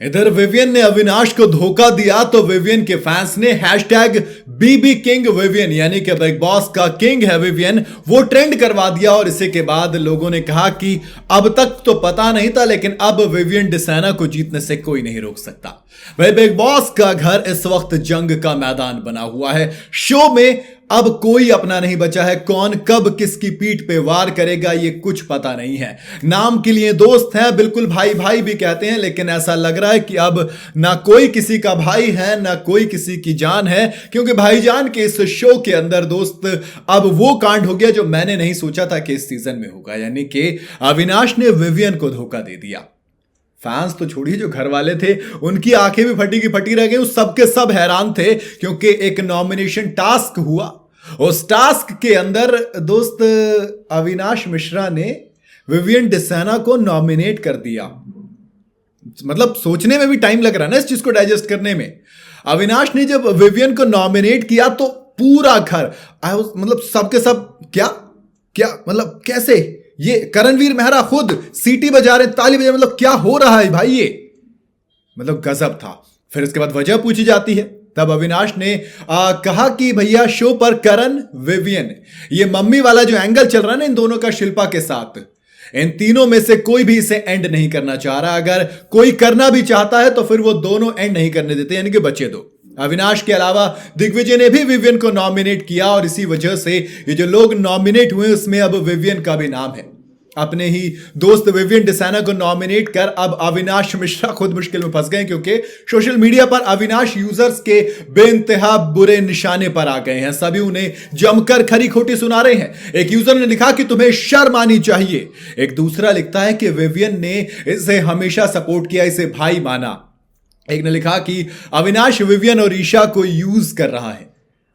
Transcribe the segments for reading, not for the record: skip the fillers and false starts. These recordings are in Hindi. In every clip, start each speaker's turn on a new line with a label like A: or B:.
A: इधर विवियन ने अविनाश को धोखा दिया तो विवियन के फैंस ने हैशटैग बीबी किंग विवियन यानी कि बिग बॉस का किंग है विवियन वो ट्रेंड करवा दिया। और इसी के बाद लोगों ने कहा कि अब तक तो पता नहीं था लेकिन अब विवियन डिसाना को जीतने से कोई नहीं रोक सकता। भाई बिग बॉस का घर इस वक्त जंग का मैदान बना हुआ है। शो में अब कोई अपना नहीं बचा है। कौन कब किसकी पीठ पे वार करेगा ये कुछ पता नहीं है। नाम के लिए दोस्त हैं, बिल्कुल भाई भाई भी कहते हैं, लेकिन ऐसा लग रहा है कि अब ना कोई किसी का भाई है ना कोई किसी की जान है, क्योंकि भाईजान के इस शो के अंदर दोस्त अब वो कांड हो गया जो मैंने नहीं सोचा था कि इस सीजन में होगा, यानी कि अविनाश ने विवियन को धोखा दे दिया। फैंस तो छोड़िए, जो घर वाले थे उनकी आंखें भी फटी की फटी रह गई। उस सबके सब हैरान थे क्योंकि एक नॉमिनेशन टास्क हुआ। उस टास्क के अंदर दोस्त अविनाश मिश्रा ने विवियन डिसाना को नॉमिनेट कर दिया। मतलब सोचने में भी टाइम लग रहा है ना इस चीज को डाइजेस्ट करने में। अविनाश ने जब विवियन को नॉमिनेट किया तो पूरा घर मतलब सबके सब क्या क्या मतलब कैसे, ये करणवीर मेहरा खुद सीटी बजा रहे, ताली बजा, मतलब क्या हो रहा है भाई, ये मतलब गजब था। फिर इसके बाद वजह पूछी जाती है, तब अविनाश ने कहा कि भैया शो पर करण विवियन, ये मम्मी वाला जो एंगल चल रहा है ना इन दोनों का शिल्पा के साथ, इन तीनों में से कोई भी इसे एंड नहीं करना चाह रहा। अगर कोई करना भी चाहता है तो फिर वो दोनों एंड नहीं करने देते, यानी कि बचे दो। अविनाश के अलावा दिग्विजय ने भी विवियन को नॉमिनेट किया और इसी वजह से ये जो लोग नॉमिनेट हुए उसमें अब विवियन का भी नाम है। अपने ही दोस्त विवियन डिसाना को नॉमिनेट कर अब अविनाश मिश्रा खुद मुश्किल में फंस गए, क्योंकि सोशल मीडिया पर अविनाश यूजर्स के बेइंतहा बुरे निशाने पर आ गए हैं। सभी उन्हें जमकर खरी खोटी सुना रहे हैं। एक यूजर ने लिखा कि तुम्हें शर्म आनी चाहिए। एक दूसरा लिखता है कि विवियन ने इसे हमेशा सपोर्ट किया, इसे भाई माना। एक ने लिखा कि अविनाश विवियन और ईशा को यूज कर रहा है।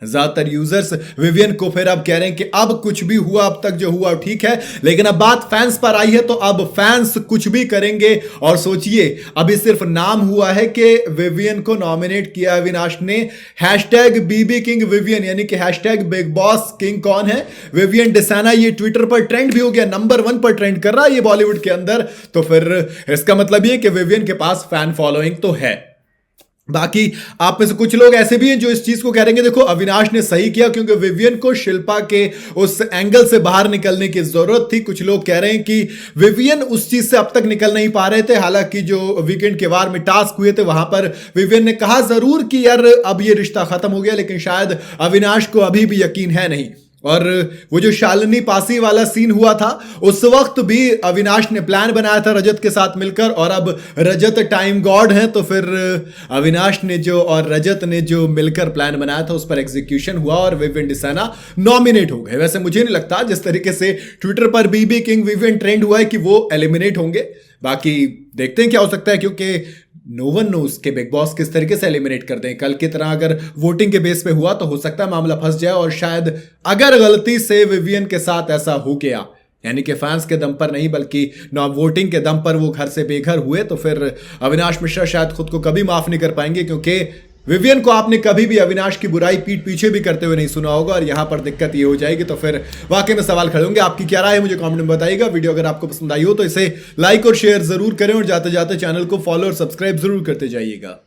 A: ज्यादातर यूजर्स विवियन को फिर अब कह रहे हैं कि अब कुछ भी हुआ, अब तक जो हुआ ठीक है, लेकिन अब बात फैंस पर आई है तो अब फैंस कुछ भी करेंगे। और सोचिए, अभी सिर्फ नाम हुआ है कि विवियन को नॉमिनेट किया अविनाश ने। हैशटैग बीबी किंग विवियन यानी कि हैशटैग बिग बॉस किंग कौन है, विवियन डिसाना, ये ट्विटर पर ट्रेंड भी हो गया, नंबर 1 पर ट्रेंड कर रहा है ये बॉलीवुड के अंदर। तो फिर इसका मतलब ये कि विवियन के पास फैन फॉलोइंग तो है। बाकी आप में से कुछ लोग ऐसे भी हैं जो इस चीज को कह रहे हैं, देखो अविनाश ने सही किया क्योंकि विवियन को शिल्पा के उस एंगल से बाहर निकलने की जरूरत थी। कुछ लोग कह रहे हैं कि विवियन उस चीज से अब तक निकल नहीं पा रहे थे। हालांकि जो वीकेंड के वार में टास्क हुए थे वहां पर विवियन ने कहा जरूर कि यार अब ये रिश्ता खत्म हो गया, लेकिन शायद अविनाश को अभी भी यकीन है नहीं। और वो जो शालिनी पासी वाला सीन हुआ था उस वक्त भी अविनाश ने प्लान बनाया था रजत के साथ मिलकर, और अब रजत टाइम गॉड है तो फिर अविनाश ने जो और रजत ने जो मिलकर प्लान बनाया था उस पर एग्जीक्यूशन हुआ और विवियन डिसाना नॉमिनेट हो गए। वैसे मुझे नहीं लगता, जिस तरीके से ट्विटर पर बीबी किंग विवियन ट्रेंड हुआ है, कि वो एलिमिनेट होंगे। बाकी देखते हैं क्या हो सकता है, क्योंकि नो वन नोस के बिग बॉस किस तरीके से एलिमिनेट कर दें। कल की तरह अगर वोटिंग के बेस पे हुआ तो हो सकता है मामला फंस जाए, और शायद अगर गलती से विवियन के साथ ऐसा हो गया, यानी कि फैंस के दम पर नहीं बल्कि वोटिंग के दम पर वो घर से बेघर हुए, तो फिर अविनाश मिश्रा शायद खुद को कभी माफ नहीं कर पाएंगे। क्योंकि विवियन को आपने कभी भी अविनाश की बुराई पीठ पीछे भी करते हुए नहीं सुना होगा, और यहां पर दिक्कत ये हो जाएगी। तो फिर वाकई में सवाल खड़े होंगे। आपकी क्या राय है मुझे कमेंट में बताइएगा। वीडियो अगर आपको पसंद आई हो तो इसे लाइक और शेयर जरूर करें, और जाते जाते चैनल को फॉलो और सब्सक्राइब जरूर करते जाइएगा।